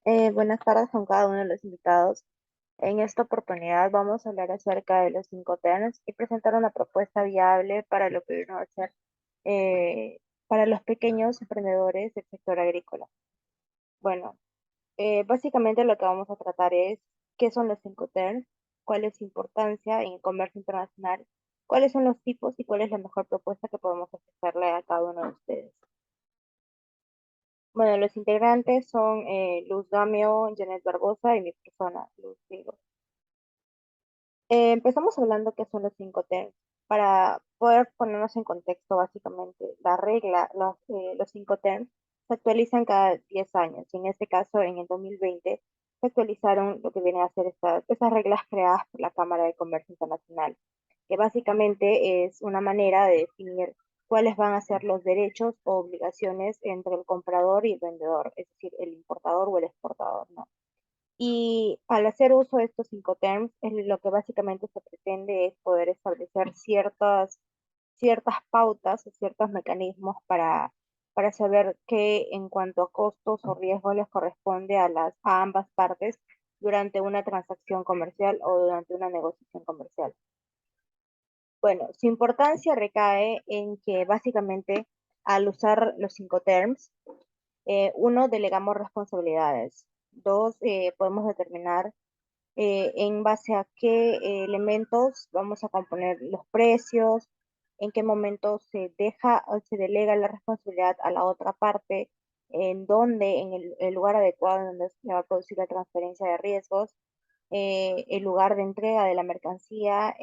Buenas tardes con cada uno de los invitados. En esta oportunidad vamos a hablar acerca de los cinco Tens y presentar una propuesta viable para lo que vino a ser para los pequeños emprendedores del sector agrícola. Bueno, básicamente lo que vamos a tratar es qué son los cinco Tens, cuál es su importancia en el comercio internacional, cuáles son los tipos y cuál es la mejor propuesta que podemos ofrecerle a cada uno de ustedes. Bueno, los integrantes son Luz Gamio, Janet Barbosa y mi persona, Luz Vigo. Empezamos hablando qué son los cinco Tens. Para poder ponernos en contexto, básicamente, la regla, los cinco Tens se actualizan cada 10 años. Y en este caso, en el 2020, se actualizaron lo que vienen a ser estas reglas creadas por la Cámara de Comercio Internacional, que básicamente es una manera de definir cuáles van a ser los derechos o obligaciones entre el comprador y el vendedor, es decir, el importador o el exportador, ¿no? Y al hacer uso de estos cinco terms, lo que básicamente se pretende es poder establecer ciertas pautas o ciertos mecanismos para saber qué en cuanto a costos o riesgos les corresponde a ambas partes durante una transacción comercial o durante una negociación comercial. Bueno, su importancia recae en que básicamente al usar los cinco terms, uno, delegamos responsabilidades. Dos, podemos determinar en base a qué elementos vamos a componer los precios, en qué momento se deja o se delega la responsabilidad a la otra parte, en dónde, en el lugar adecuado donde se va a producir la transferencia de riesgos, el lugar de entrega de la mercancía,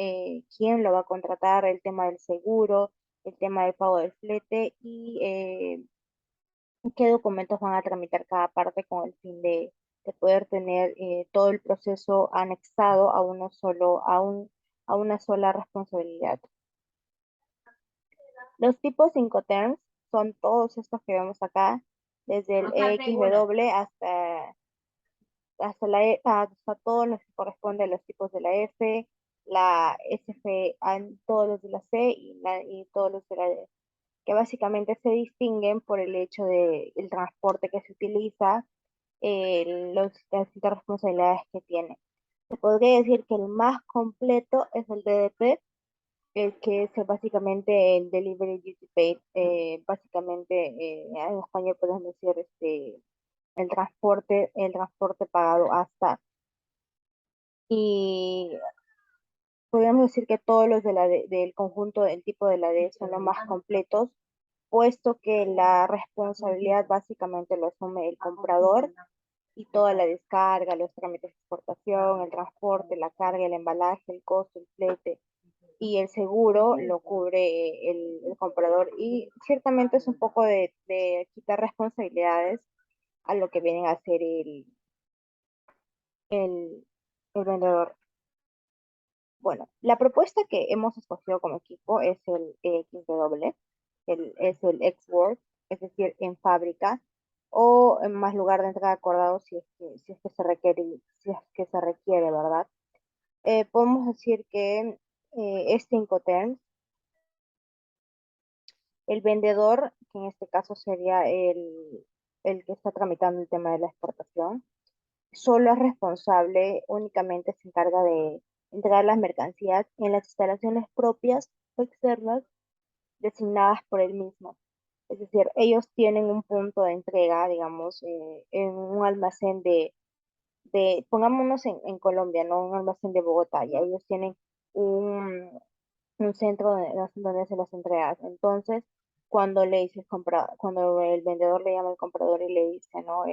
quién lo va a contratar, el tema del seguro, el tema del pago del flete y qué documentos van a tramitar cada parte con el fin de poder tener todo el proceso anexado a uno solo, a una sola responsabilidad. Los tipos Incoterms son todos estos que vemos acá, desde el EXW hasta todos los que corresponden a los tipos de la F, la SF, todos los de la C y todos los de la D, que básicamente se distinguen por el hecho de el transporte que se utiliza, las distintas responsabilidades que tiene. Se podría decir que el más completo es el DDP, que es básicamente el Delivery Duty Paid. Básicamente, en español podemos decir el transporte pagado hasta. Y podríamos decir que todos los del conjunto del tipo de la D son los más completos, puesto que la responsabilidad básicamente lo asume el comprador y toda la descarga, los trámites de exportación, el transporte, la carga, el embalaje, el costo, el flete y el seguro lo cubre el comprador. Y ciertamente es un poco de quitar responsabilidades a lo que vienen a ser el, el vendedor. Bueno, la propuesta que hemos escogido como equipo es el XW, es el X-Work, es decir, en fábrica o en más lugar de entrega acordado si es que se requiere, si es que se requiere, ¿verdad? Podemos decir que este Incoterms, el vendedor, que en este caso sería el que está tramitando el tema de la exportación, solo es responsable, únicamente se encarga de entregar las mercancías en las instalaciones propias o externas designadas por él mismo. Es decir, ellos tienen un punto de entrega, digamos, en un almacén pongámonos en Colombia, ¿no? Un almacén de Bogotá, y ellos tienen un centro donde hacen las entregas. Entonces, cuando el vendedor le llama al comprador y le dice, ¿no?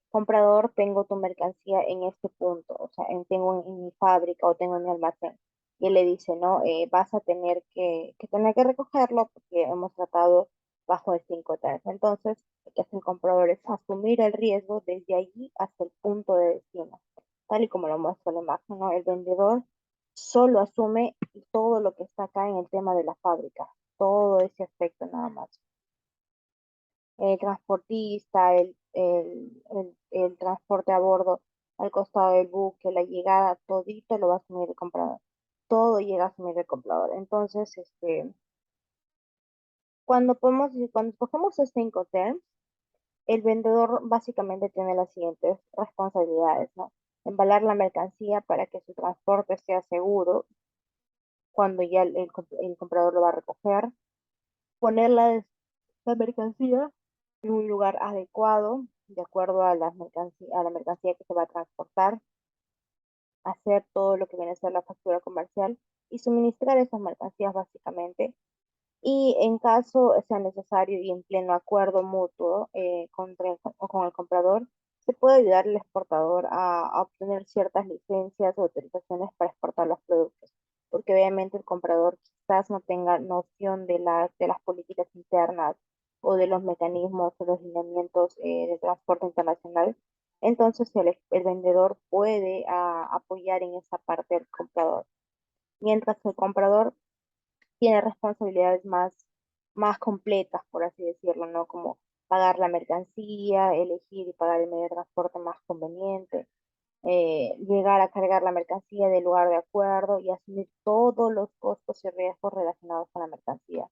Comprador, tengo tu mercancía en este punto, o sea, tengo en mi fábrica o tengo en mi almacén. Y él le dice, no, vas a tener que recogerlo porque hemos tratado bajo este Incoterms. Entonces, lo que hace el comprador es asumir el riesgo desde allí hasta el punto de destino, tal y como lo muestra la imagen, ¿no? El vendedor solo asume todo lo que está acá en el tema de la fábrica, todo ese aspecto nada más. El transportista, el transporte a bordo, al costado del buque, la llegada, todito lo va a asumir el comprador. Todo llega a asumir el comprador. Entonces, cuando escogemos este Incoterms, el vendedor básicamente tiene las siguientes responsabilidades, ¿no? Embalar la mercancía para que su transporte sea seguro cuando ya el comprador lo va a recoger, poner la mercancía en un lugar adecuado, de acuerdo a a la mercancía que se va a transportar, hacer todo lo que viene a ser la factura comercial y suministrar esas mercancías básicamente. Y en caso sea necesario y en pleno acuerdo mutuo o con el comprador, se puede ayudar al exportador a obtener ciertas licencias o autorizaciones para exportar los productos, porque obviamente el comprador quizás no tenga noción de las políticas internas o de los mecanismos o los lineamientos de transporte internacional. Entonces el vendedor puede apoyar en esa parte del comprador, mientras que el comprador tiene responsabilidades más completas, por así decirlo, ¿no? Como pagar la mercancía, elegir y pagar el medio de transporte más conveniente, llegar a cargar la mercancía del lugar de acuerdo y asumir todos los costos y riesgos relacionados con la mercancía.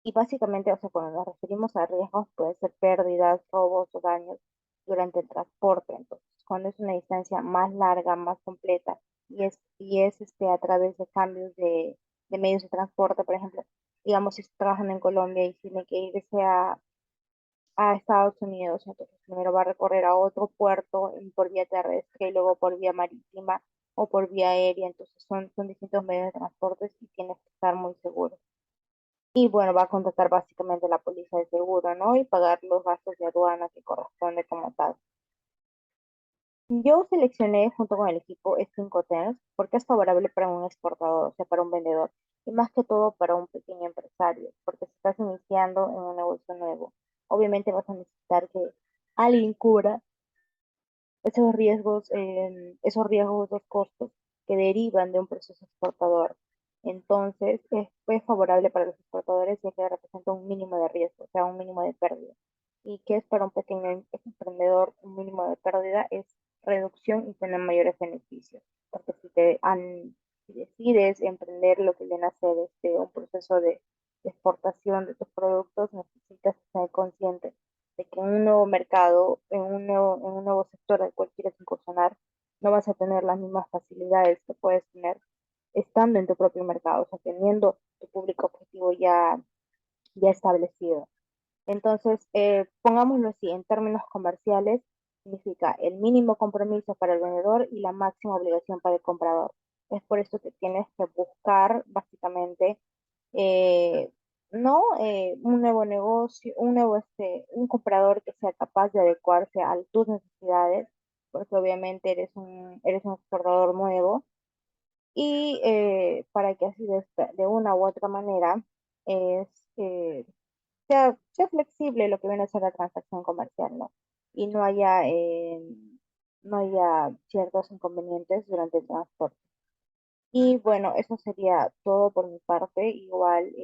Y básicamente, o sea, cuando nos referimos a riesgos, pueden ser pérdidas, robos o daños durante el transporte. Entonces, cuando es una distancia más larga, más completa, y es a través de cambios de medios de transporte, por ejemplo, digamos, si está trabajando en Colombia y tiene que irse a Estados Unidos, entonces primero va a recorrer a otro puerto por vía terrestre y luego por vía marítima o por vía aérea. Entonces, son distintos medios de transporte y tienes que estar muy seguro. Y bueno, va a contratar básicamente la póliza de seguro, ¿no? Y pagar los gastos de aduana que corresponde como tal. Yo seleccioné junto con el equipo este Incoterms porque es favorable para un exportador, o sea, para un vendedor, y más que todo para un pequeño empresario, porque si estás iniciando en un negocio nuevo, obviamente vas a necesitar que alguien cubra esos riesgos, esos costos que derivan de un proceso exportador. Entonces, es favorable para los exportadores ya que representa un mínimo de riesgo, o sea, un mínimo de pérdida. ¿Y qué es para un pequeño emprendedor un mínimo de pérdida? Es reducción y tener mayores beneficios. Porque si decides emprender lo que viene a ser un proceso de exportación de tus productos, necesitas ser consciente de que en un nuevo mercado, en un nuevo sector al cual quieres incursionar, no vas a tener las mismas facilidades que puedes tener estando en tu propio mercado, o sea, teniendo tu público objetivo ya establecido. Entonces, pongámoslo así, en términos comerciales, significa el mínimo compromiso para el vendedor y la máxima obligación para el comprador. Es por eso que tienes que buscar básicamente eh, no un nuevo negocio, un comprador que sea capaz de adecuarse a tus necesidades, porque obviamente eres un exportador nuevo, y para que así de una u otra manera es, eh, sea flexible lo que viene a ser la transacción comercial, ¿no? Y no haya ciertos inconvenientes durante el transporte. Y bueno, eso sería todo por mi parte. Igual,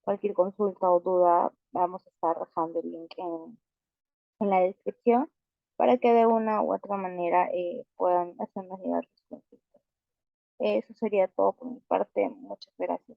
cualquier consulta o duda, vamos a estar dejando el link en la descripción para que de una u otra manera puedan hacernos llegar sus consultas. Eso sería todo por mi parte. Muchas gracias.